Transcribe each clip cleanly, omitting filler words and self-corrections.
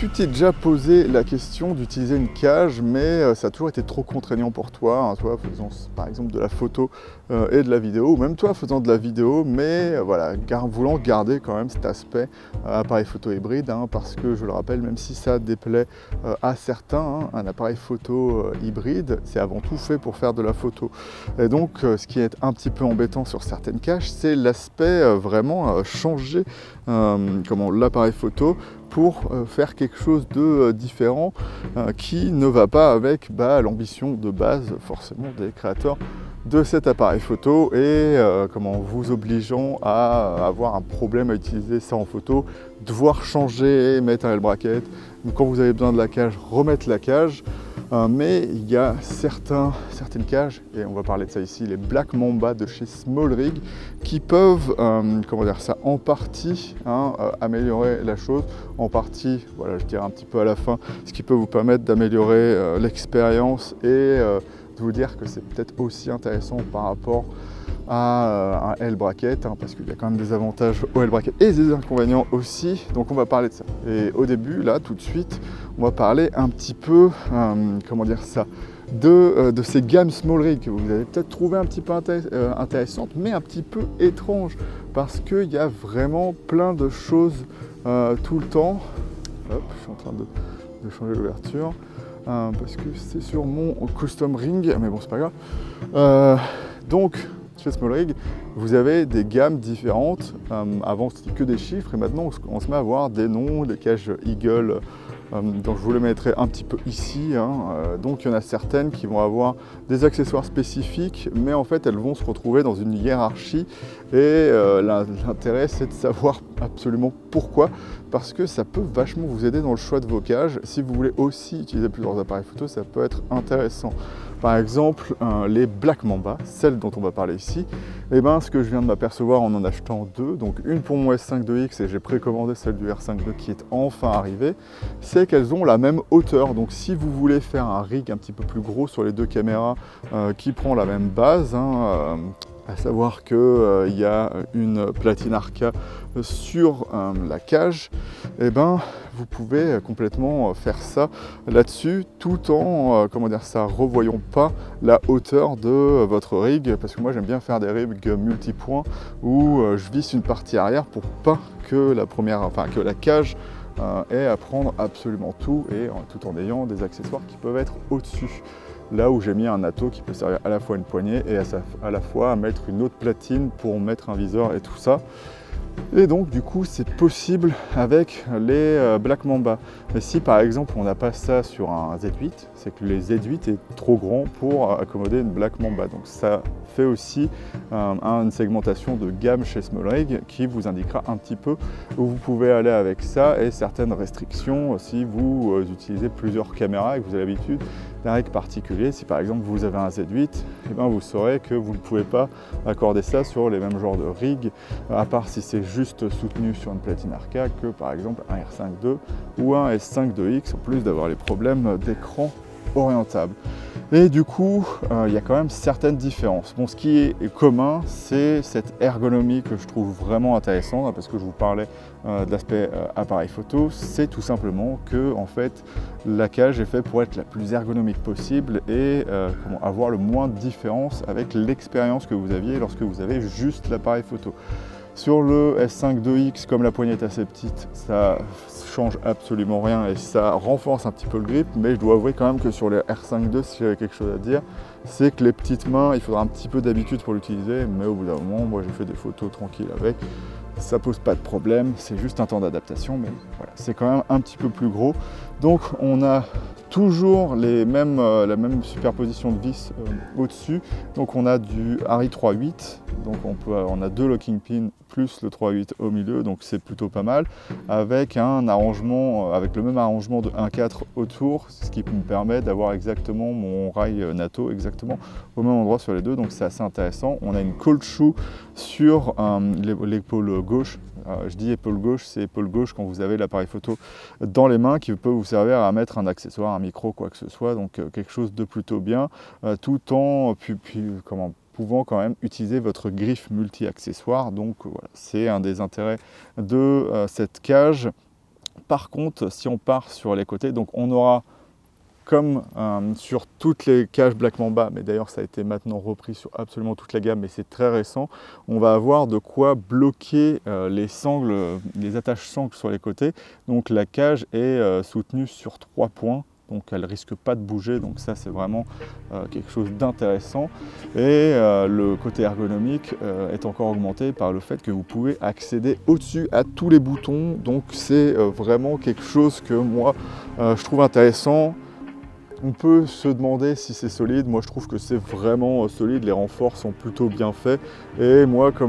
tu t'es déjà posé la question d'utiliser une cage, mais ça a toujours été trop contraignant pour toi, hein, toi faisant par exemple de la photo et de la vidéo, ou même toi faisant de la vidéo, mais voilà, voulant garder quand même cet aspect appareil photo hybride, hein, parce que je le rappelle, même si ça déplaît à certains, hein, un appareil photo hybride, c'est avant tout fait pour faire de la photo. Et donc ce qui est un petit peu embêtant sur certaines cages, c'est l'aspect vraiment changer l'appareil photo pour faire quelque chose de différent qui ne va pas avec l'ambition de base forcément des créateurs de cet appareil photo et vous obligeant à avoir un problème à utiliser ça en photo, devoir changer, mettre un L-bracket, donc quand vous avez besoin de la cage, remettre la cage. Mais il y a certaines cages, et on va parler de ça ici, les Black Mamba de chez SmallRig, qui peuvent, en partie améliorer la chose, en partie, voilà, je dirais un petit peu à la fin, ce qui peut vous permettre d'améliorer l'expérience et de vous dire que c'est peut-être aussi intéressant par rapport à un L-bracket, parce qu'il y a quand même des avantages au L-bracket et des inconvénients aussi, donc on va parler de ça. Et au début, là, tout de suite, on va parler un petit peu, de ces gammes SmallRig que vous avez peut-être trouvé un petit peu intéressantes, mais un petit peu étranges, parce qu'il y a vraiment plein de choses tout le temps. Hop, je suis en train de changer l'ouverture. Parce que c'est sur mon custom ring, mais bon, c'est pas grave. Donc, chez SmallRig, vous avez des gammes différentes. Avant, c'était que des chiffres, et maintenant, on se met à voir des noms, des cages Eagle. Donc, je vous les mettrai un petit peu ici. Donc, il y en a certaines qui vont avoir des accessoires spécifiques, mais en fait, elles vont se retrouver dans une hiérarchie. Et l'intérêt, c'est de savoir absolument pourquoi, parce que ça peut vachement vous aider dans le choix de vos cages. Si vous voulez aussi utiliser plusieurs appareils photo, ça peut être intéressant. Par exemple, les Black Mamba, celles dont on va parler ici, ce que je viens de m'apercevoir en achetant deux, donc une pour mon S5 II-X et j'ai précommandé celle du R5 II qui est enfin arrivée, c'est qu'elles ont la même hauteur. Donc si vous voulez faire un rig un petit peu plus gros sur les deux caméras qui prend la même base, à savoir qu'il y a une platine Arca sur la cage, vous pouvez complètement faire ça là-dessus tout en revoyant pas la hauteur de votre rig, parce que moi j'aime bien faire des rigs multipoints où je visse une partie arrière pour pas que la cage ait à prendre absolument tout, et tout en ayant des accessoires qui peuvent être au-dessus. Là où j'ai mis un Atto qui peut servir à la fois une poignée et à la fois à mettre une autre platine pour mettre un viseur et tout ça. Et donc du coup c'est possible avec les Black Mamba. Mais si par exemple on n'a pas ça sur un Z8, c'est que les Z8 est trop grand pour accommoder une Black Mamba. Donc ça fait aussi une segmentation de gamme chez SmallRig qui vous indiquera un petit peu où vous pouvez aller avec ça, et certaines restrictions si vous utilisez plusieurs caméras et que vous avez l'habitude d'un rig particulier. Si par exemple vous avez un Z8, vous saurez que vous ne pouvez pas accorder ça sur les mêmes genres de rig, à part si c'est juste soutenu sur une platine Arca, que par exemple un R5 II ou un S5 II-X, en plus d'avoir les problèmes d'écran orientable. Et du coup, il y a quand même certaines différences. Bon, ce qui est commun, c'est cette ergonomie que je trouve vraiment intéressante, parce que je vous parlais de l'aspect appareil photo, c'est tout simplement que en fait, la cage est faite pour être la plus ergonomique possible et avoir le moins de différence avec l'expérience que vous aviez lorsque vous avez juste l'appareil photo. Sur le S5 II-X, comme la poignée est assez petite, ça change absolument rien et ça renforce un petit peu le grip, mais je dois avouer quand même que sur les R5 II, si j'avais quelque chose à dire, c'est que les petites mains, il faudra un petit peu d'habitude pour l'utiliser, mais au bout d'un moment, moi j'ai fait des photos tranquilles avec, ça pose pas de problème, c'est juste un temps d'adaptation, mais voilà, c'est quand même un petit peu plus gros. Donc on a toujours la même superposition de vis au-dessus. Donc on a du Harry 3.8, donc on a deux locking pins plus le 3.8 au milieu, donc c'est plutôt pas mal, avec un arrangement, avec le même arrangement de 1.4 autour, ce qui me permet d'avoir exactement mon rail NATO exactement au même endroit sur les deux, donc c'est assez intéressant. On a une cold shoe sur l'épaule gauche. Je dis épaule gauche, c'est épaule gauche quand vous avez l'appareil photo dans les mains, qui peut vous servir à mettre un accessoire, un micro, quoi que ce soit, donc quelque chose de plutôt bien, tout en pouvant quand même utiliser votre griffe multi-accessoire. Donc voilà, c'est un des intérêts de cette cage. Par contre, si on part sur les côtés, donc on aura comme sur toutes les cages Black Mamba, mais d'ailleurs ça a été maintenant repris sur absolument toute la gamme, mais c'est très récent, on va avoir de quoi bloquer les sangles, les attaches sangles sur les côtés. Donc la cage est soutenue sur 3 points, donc elle ne risque pas de bouger, donc ça c'est vraiment quelque chose d'intéressant. Et le côté ergonomique est encore augmenté par le fait que vous pouvez accéder au-dessus à tous les boutons, donc c'est vraiment quelque chose que moi je trouve intéressant. On peut se demander si c'est solide. Moi je trouve que c'est vraiment solide, les renforts sont plutôt bien faits. Et moi quand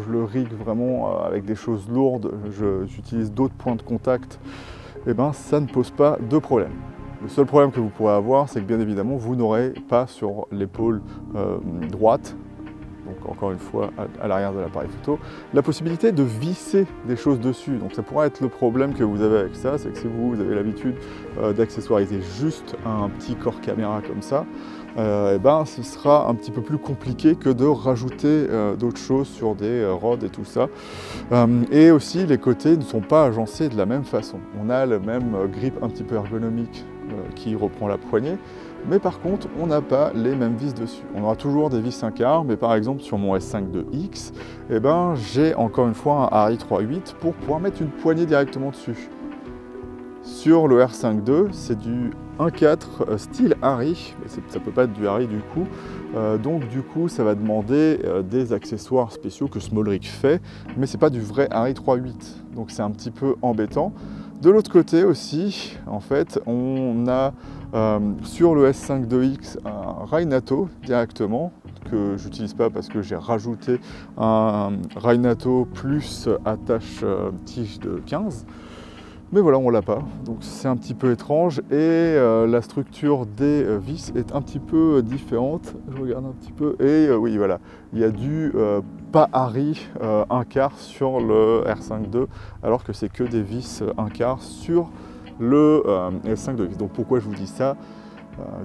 je le rig vraiment avec des choses lourdes, j'utilise d'autres points de contact, et ben ça ne pose pas de problème. Le seul problème que vous pourrez avoir, c'est que bien évidemment vous n'aurez pas sur l'épaule droite, donc encore une fois à l'arrière de l'appareil photo, la possibilité de visser des choses dessus. Donc ça pourrait être le problème que vous avez avec ça, c'est que si vous avez l'habitude d'accessoiriser juste un petit corps caméra comme ça, et ben ce sera un petit peu plus compliqué que de rajouter d'autres choses sur des rods et tout ça. Et aussi les côtés ne sont pas agencés de la même façon. On a le même grip un petit peu ergonomique qui reprend la poignée, mais par contre on n'a pas les mêmes vis dessus. On aura toujours des vis 5R, mais par exemple sur mon S5 2X, eh ben, j'ai encore une fois un RI 3.8 pour pouvoir mettre une poignée directement dessus. Sur le R5 II, c'est du 1.4 style RI, mais ça ne peut pas être du RI du coup, donc du coup ça va demander des accessoires spéciaux que SmallRig fait, mais c'est pas du vrai RI 3.8, donc c'est un petit peu embêtant. De l'autre côté aussi, en fait, on a sur le S5 2X un Rainato directement, que j'utilise pas parce que j'ai rajouté un Rainato plus attache tige de 15. Mais voilà, on l'a pas, donc c'est un petit peu étrange et la structure des vis est un petit peu différente. Je regarde un petit peu et oui voilà, il y a du pas Harry 1/4 sur le R5 II alors que c'est que des vis 1/4 sur le S5 II. Donc pourquoi je vous dis ça?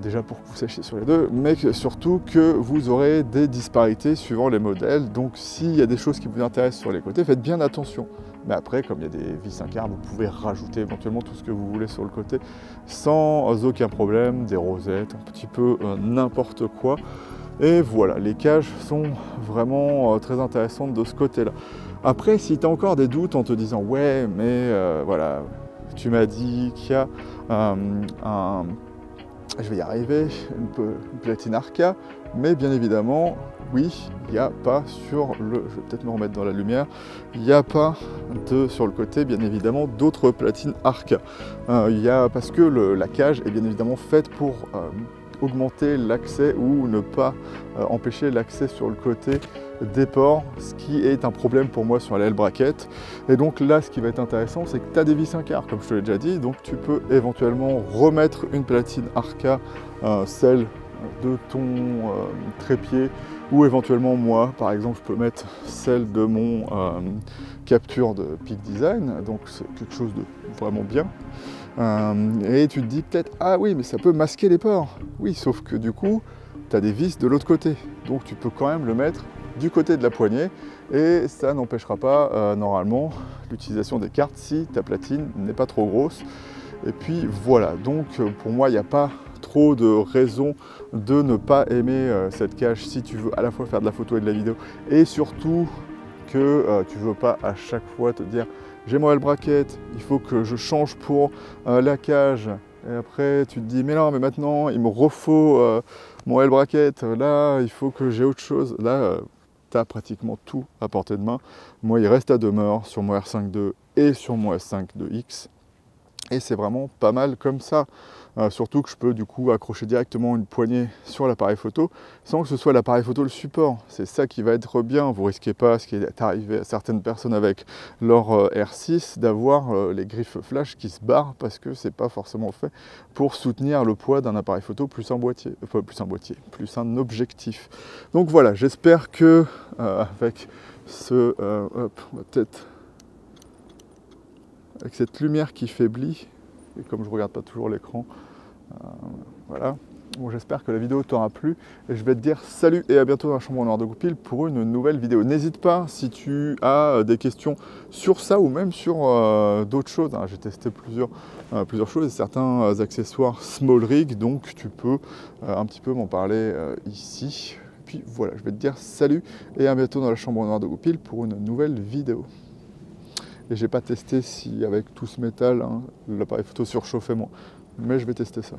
Déjà pour que vous sachiez sur les deux, mais surtout que vous aurez des disparités suivant les modèles. Donc s'il y a des choses qui vous intéressent sur les côtés, faites bien attention. Mais après, comme il y a des vis 5/4, vous pouvez rajouter éventuellement tout ce que vous voulez sur le côté sans aucun problème, des rosettes, un petit peu n'importe quoi. Et voilà, les cages sont vraiment très intéressantes de ce côté-là. Après, si tu as encore des doutes en te disant « ouais, mais voilà, tu m'as dit qu'il y a je vais y arriver, une platine Arca, mais bien évidemment, oui, il n'y a pas sur le, je vais peut-être me remettre dans la lumière, il n'y a pas sur le côté, bien évidemment, d'autres platines Arca. Parce que la cage est bien évidemment faite pour augmenter l'accès ou ne pas empêcher l'accès sur le côté des ports, ce qui est un problème pour moi sur la L-bracket. Et donc là, ce qui va être intéressant, c'est que tu as des vis 1/4, comme je te l'ai déjà dit, donc tu peux éventuellement remettre une platine Arca, celle de ton trépied, ou éventuellement moi, par exemple, je peux mettre celle de mon capture de Peak Design, donc c'est quelque chose de vraiment bien. Et tu te dis peut-être, ah oui, mais ça peut masquer les ports. Oui, sauf que du coup, tu as des vis de l'autre côté, donc tu peux quand même le mettre du côté de la poignée et ça n'empêchera pas normalement l'utilisation des cartes si ta platine n'est pas trop grosse. Et puis voilà, donc pour moi il n'y a pas trop de raison de ne pas aimer cette cage si tu veux à la fois faire de la photo et de la vidéo et surtout que tu ne veux pas à chaque fois te dire j'ai mon L-bracket, il faut que je change pour la cage. Et après, tu te dis, mais non, mais maintenant, il me refaut mon L-bracket. Là, il faut que j'ai autre chose. Là, tu as pratiquement tout à portée de main. Moi, il reste à demeure sur mon R5 II et sur mon S5 2X. Et c'est vraiment pas mal comme ça. Surtout que je peux du coup accrocher directement une poignée sur l'appareil photo sans que ce soit l'appareil photo le support. C'est ça qui va être bien. Vous risquez pas, ce qui est arrivé à certaines personnes avec leur R6, d'avoir les griffes flash qui se barrent parce que c'est pas forcément fait pour soutenir le poids d'un appareil photo plus un boîtier, enfin plus un objectif. Donc voilà, j'espère que avec ce, hop, on va peut-être avec cette lumière qui faiblit, et comme je ne regarde pas toujours l'écran, voilà, Bon, j'espère que la vidéo t'aura plu et je vais te dire salut et à bientôt dans la chambre noire de Goupil pour une nouvelle vidéo. N'hésite pas si tu as des questions sur ça ou même sur d'autres choses. Hein. J'ai testé plusieurs choses et certains accessoires small rig, donc tu peux un petit peu m'en parler ici. Puis voilà, je vais te dire salut et à bientôt dans la chambre noire de Goupil pour une nouvelle vidéo. Et j'ai pas testé si avec tout ce métal, hein, l'appareil photo surchauffait moins, mais je vais tester ça.